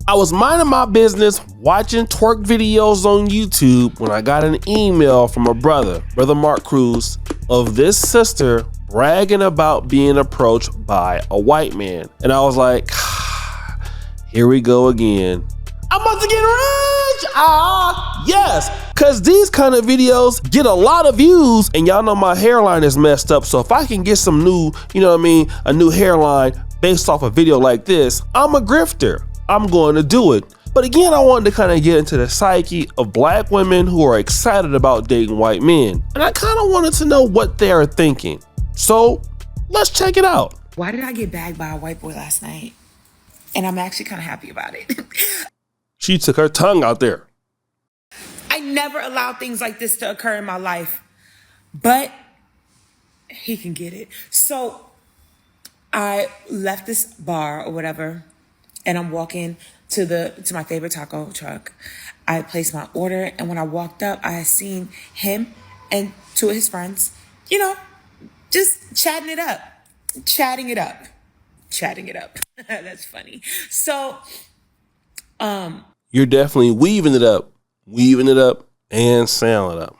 I was minding my business watching twerk videos on YouTube when I got an email from a brother Mark Cruz, of this sister bragging about being approached by a white man. And I was like, here we go again. I'm about to get rich! Yes! Cause these kind of videos get a lot of views, and y'all know my hairline is messed up. So if I can get some new, a new hairline based off a video like this, I'm a grifter. I'm going to do it. But again, I wanted to kind of get into the psyche of black women who are excited about dating white men. And I kind of wanted to know what they are thinking. So let's check it out. Why did I get bagged by a white boy last night? And I'm actually kind of happy about it. She took her tongue out there. I never allowed things like this to occur in my life, but he can get it. So I left this bar or whatever, and I'm walking to my favorite taco truck. I placed my order, and when I walked up, I had seen him and two of his friends, just chatting it up. That's funny. So, you're definitely weaving it up, and selling it up.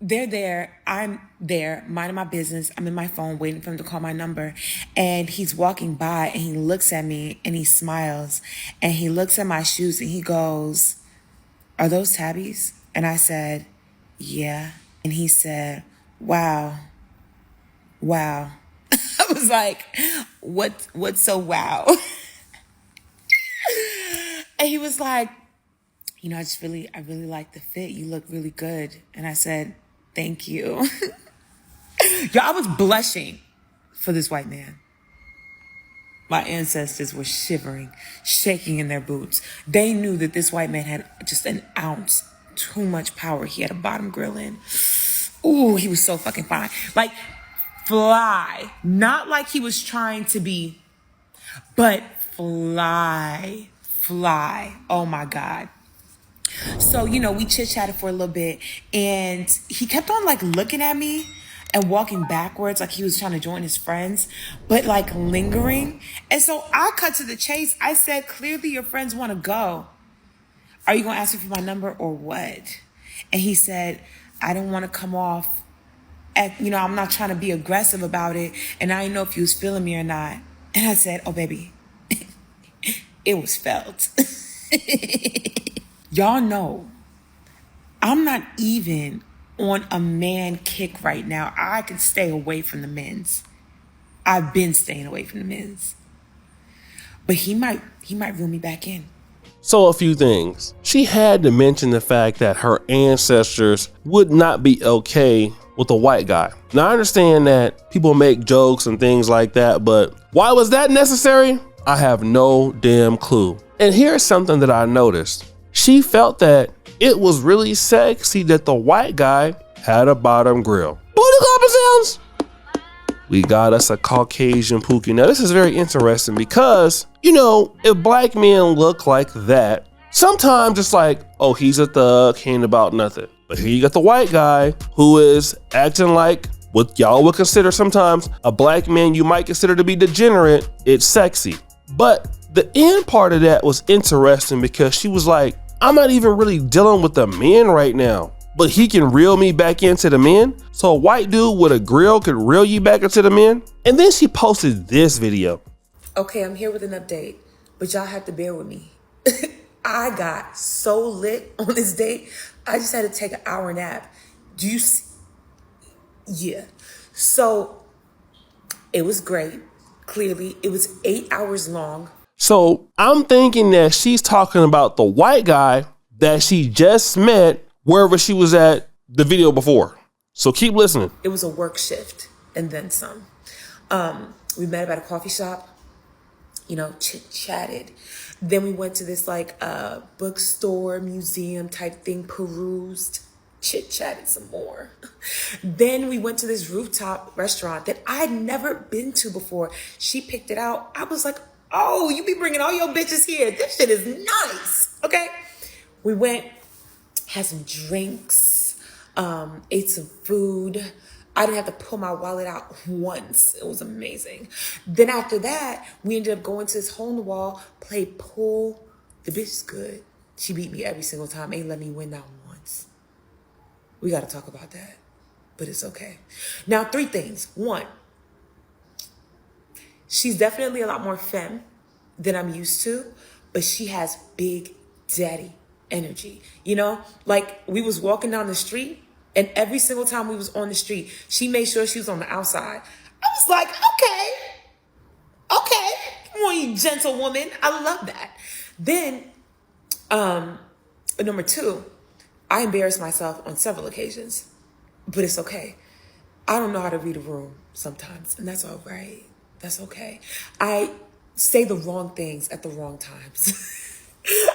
They're there. I'm there, minding my business. I'm in my phone waiting for him to call my number. And he's walking by and he looks at me and he smiles. And he looks at my shoes and he goes, "Are those Tabby's?" And I said, "Yeah." And he said, "Wow. Wow." I was like, what's so wow? And he was like, I really like the fit. You look really good. And I said, "Thank you." Y'all, I was blushing for this white man. My ancestors were shivering, shaking in their boots. They knew that this white man had just an ounce too much power. He had a bottom grill in. Ooh, he was so fucking fine. Like, fly. Not like he was trying to be, but fly. Oh my God. So, we chit-chatted for a little bit, and he kept on like looking at me and walking backwards like he was trying to join his friends, but like lingering. And so I cut to the chase. I said, "Clearly your friends want to go. Are you going to ask me for my number or what?" And he said, "I didn't want to come off I'm not trying to be aggressive about it, and I didn't know if you was feeling me or not." And I said, "Oh, baby, it was felt." Y'all know I'm not even on a man kick right now. I can stay away from the men's. I've been staying away from the men's. But he might reel me back in. So a few things. She had to mention the fact that her ancestors would not be okay with a white guy. Now I understand that people make jokes and things like that, but why was that necessary? I have no damn clue. And here's something that I noticed. She felt that it was really sexy that the white guy had a bottom grill. Booty clapping sounds. We got us a Caucasian Pookie. Now this is very interesting because, if black men look like that, sometimes it's like, oh, he's a thug, he ain't about nothing. But here you got the white guy who is acting like what y'all would consider sometimes a black man you might consider to be degenerate. It's sexy. But the end part of that was interesting because she was like, I'm not even really dealing with the men right now, but he can reel me back into the men. So a white dude with a grill could reel you back into the men. And then she posted this video. "Okay, I'm here with an update, but y'all have to bear with me. I got so lit on this date, I just had to take an hour nap. Do you see? Yeah. So it was great. Clearly, it was 8 hours long. So I'm thinking that she's talking about the white guy that she just met wherever she was at the video before. So keep listening. It was a work shift and then some. We met up at a coffee shop, chit-chatted. Then we went to this bookstore, museum type thing, perused, chit-chatted some more. Then we went to this rooftop restaurant that I had never been to before. She picked it out. I was like, "Oh, you be bringing all your bitches here. This shit is nice." Okay. We went, had some drinks, ate some food. I didn't have to pull my wallet out once. It was amazing. Then after that, we ended up going to this hole in the wall, played pool, The bitch is good. She beat me every single time. Ain't let me win not once. We got to talk about that. But it's okay. Now, 3 things. 1, she's definitely a lot more femme than I'm used to, but she has big daddy energy. You know, like we was walking down the street, and every single time we was on the street, she made sure she was on the outside. I was like, okay, come on, you gentlewoman. I love that. Then, number 2, I embarrassed myself on several occasions, but it's okay. I don't know how to read a room sometimes, and that's all right. That's okay. I say the wrong things at the wrong times.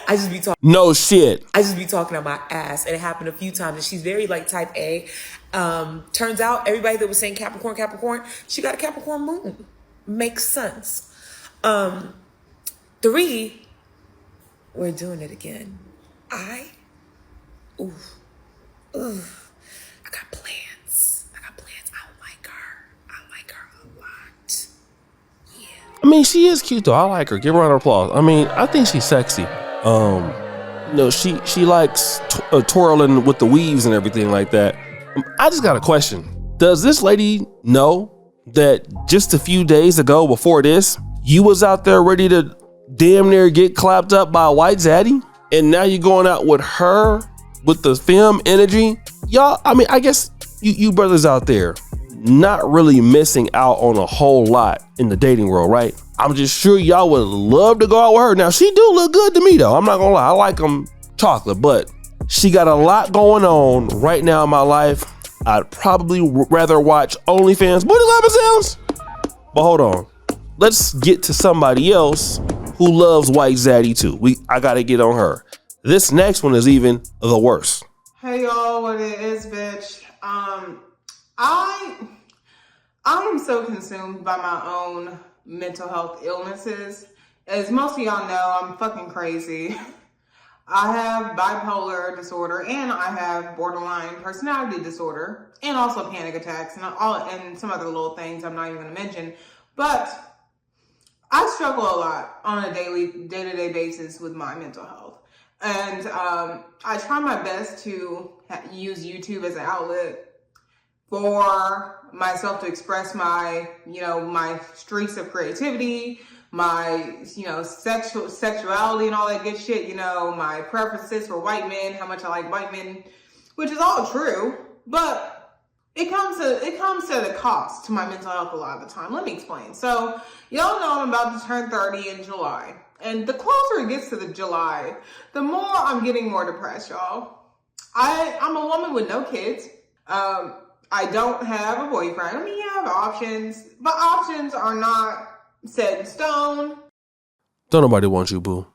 I just be talking. No shit. I just be talking on my ass, and it happened a few times. And she's very like type A. Turns out everybody that was saying Capricorn, she got a Capricorn moon. Makes sense. 3, we're doing it again. I got plans. I like her a lot. Yeah. I mean, she is cute though. I like her. Give her a round of applause. I mean, I think she's sexy. No, she likes twirling with the weaves and everything like that. I just got a question. Does this lady know that just a few days ago before this, you was out there ready to damn near get clapped up by a white zaddy? And now you're going out with her with the femme energy? Y'all, I mean, I guess you brothers out there not really missing out on a whole lot in the dating world, right? I'm just sure y'all would love to go out with her. Now, she do look good to me though. I'm not gonna lie. I like them chocolate, but she got a lot going on right now in my life. I'd probably rather watch OnlyFans booty clapping sounds. But hold on. Let's get to somebody else who loves white zaddy too. I gotta get on her. This next one is even the worst. Hey y'all, what it is, bitch. I am so consumed by my own mental health illnesses. As most of y'all know, I'm fucking crazy. I have bipolar disorder, and I have borderline personality disorder, and also panic attacks, and some other little things I'm not even gonna mention. But I struggle a lot on a day-to-day basis with my mental health. And I try my best to use YouTube as an outlet for myself to express my, my streaks of creativity, my, sexuality and all that good shit, my preferences for white men, how much I like white men, which is all true, but it comes to the cost to my mental health a lot of the time. Let me explain. So y'all know I'm about to turn 30 in July. And the closer it gets to the July, the more I'm getting more depressed, y'all. I'm a woman with no kids. I don't have a boyfriend. I mean, you have options, but options are not set in stone. Don't nobody want you, boo.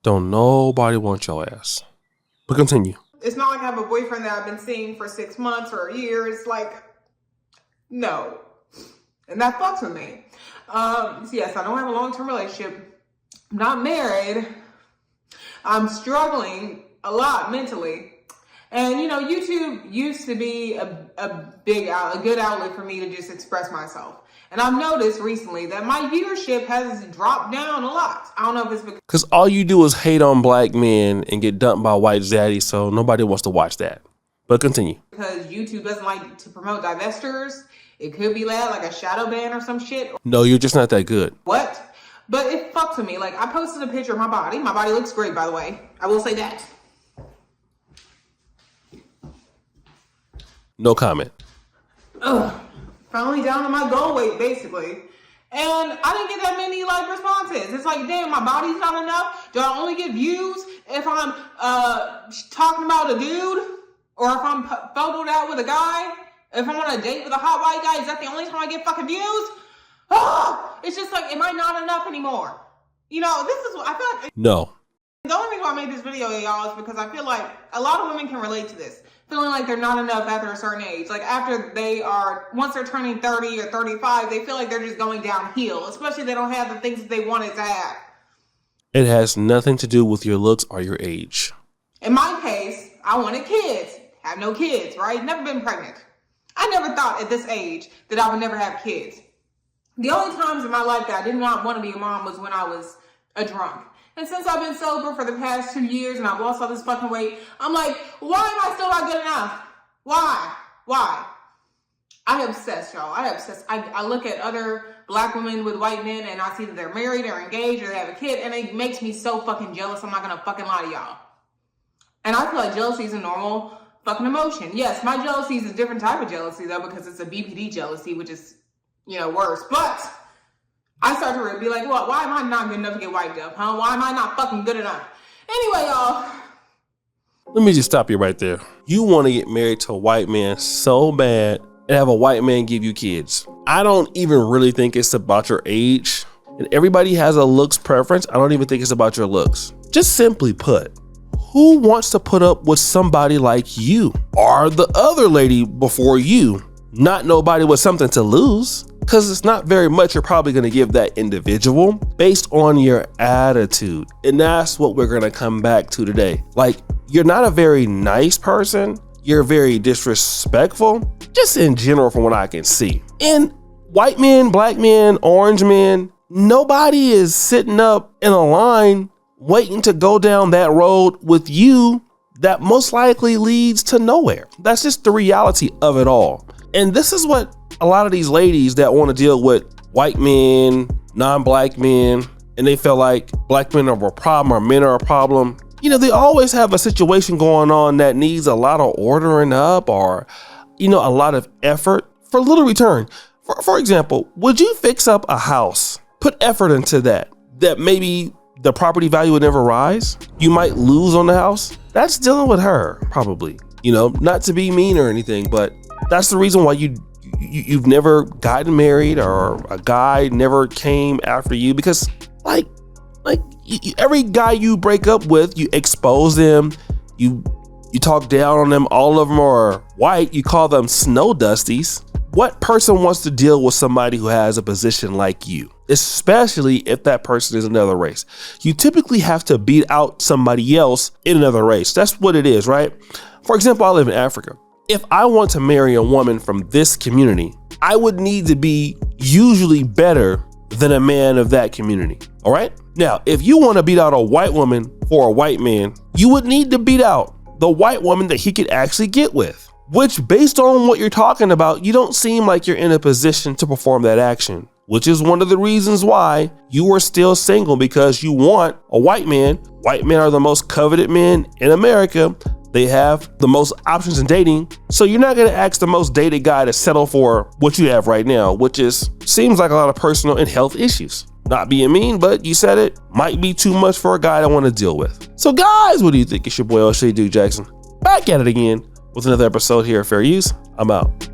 Don't nobody want your ass. But continue. It's not like I have a boyfriend that I've been seeing for 6 months or a year. It's like, no. And that fucks with me. So yes, I don't have a long-term relationship. I'm not married. I'm struggling a lot mentally. And, YouTube used to be a good outlet for me to just express myself. And I've noticed recently that my viewership has dropped down a lot. I don't know if it's because all you do is hate on black men and get dumped by white zaddies, so nobody wants to watch that. But continue. Because YouTube doesn't like to promote divestors. It could be like a shadow ban or some shit. No, you're just not that good. What? But it fucks with me. Like, I posted a picture of my body. My body looks great, by the way. I will say that. No comment. Finally down to my goal weight, basically. And I didn't get that many responses. It's like, damn, my body's not enough. Do I only get views if I'm talking about a dude? Or if I'm photoed out with a guy? If I'm on a date with a hot white guy, is that the only time I get fucking views? It's just like, am I not enough anymore? This is what I feel like. No. The only reason why I made this video, y'all, is because I feel like a lot of women can relate to this. Feeling like they're not enough after a certain age. Like once they're turning 30 or 35, they feel like they're just going downhill. Especially if they don't have the things that they wanted to have. It has nothing to do with your looks or your age. In my case, I wanted kids. Have no kids, right? Never been pregnant. I never thought at this age that I would never have kids. The only times in my life that I did not want to be a mom was when I was a drunk. And since I've been sober for the past 2 years and I've lost all this fucking weight, I'm like, why am I still not good enough? Why? I obsess, y'all. I obsess. I look at other black women with white men and I see that they're married, they're engaged, or they have a kid, and it makes me so fucking jealous. I'm not gonna fucking lie to y'all. And I feel like jealousy is a normal fucking emotion. Yes, my jealousy is a different type of jealousy though, because it's a BPD jealousy, which is, worse. But I start to be like, well, why am I not good enough to get wiped up, huh? Why am I not fucking good enough? Anyway, y'all. Let me just stop you right there. You want to get married to a white man so bad and have a white man give you kids. I don't even really think it's about your age. And everybody has a looks preference. I don't even think it's about your looks. Just simply put, who wants to put up with somebody like you or the other lady before you? Not nobody with something to lose, because it's not very much you're probably going to give that individual based on your attitude. And that's what we're going to come back to today. Like, you're not a very nice person. You're very disrespectful, just in general from what I can see. And white men, black men, orange men, nobody is sitting up in a line waiting to go down that road with you that most likely leads to nowhere. That's just the reality of it all. And this is what a lot of these ladies that want to deal with white men, non-black men, and they feel like black men are a problem or men are a problem. They always have a situation going on that needs a lot of ordering up or, a lot of effort for little return. For example, would you fix up a house, put effort into that maybe the property value would never rise? You might lose on the house. That's dealing with her, probably. Not to be mean or anything, but that's the reason why you've never gotten married or a guy never came after you, because every guy you break up with, you expose them, you talk down on them. All of them are white. You call them snow dusties. What person wants to deal with somebody who has a position like you, especially if that person is another race? You typically have to beat out somebody else in another race. That's what it is, right? For example, I live in Africa. If I want to marry a woman from this community, I would need to be usually better than a man of that community. All right. Now, if you want to beat out a white woman for a white man, you would need to beat out the white woman that he could actually get with, which, based on what you're talking about, you don't seem like you're in a position to perform that action, which is one of the reasons why you are still single, because you want a white man. White men are the most coveted men in America. They have the most options in dating. So you're not going to ask the most dated guy to settle for what you have right now, which seems like a lot of personal and health issues. Not being mean, but you said it might be too much for a guy to want to deal with. So guys, what do you think? It's your boy O'Shea Duke Jackson, back at it again with another episode here at Fair Use. I'm out.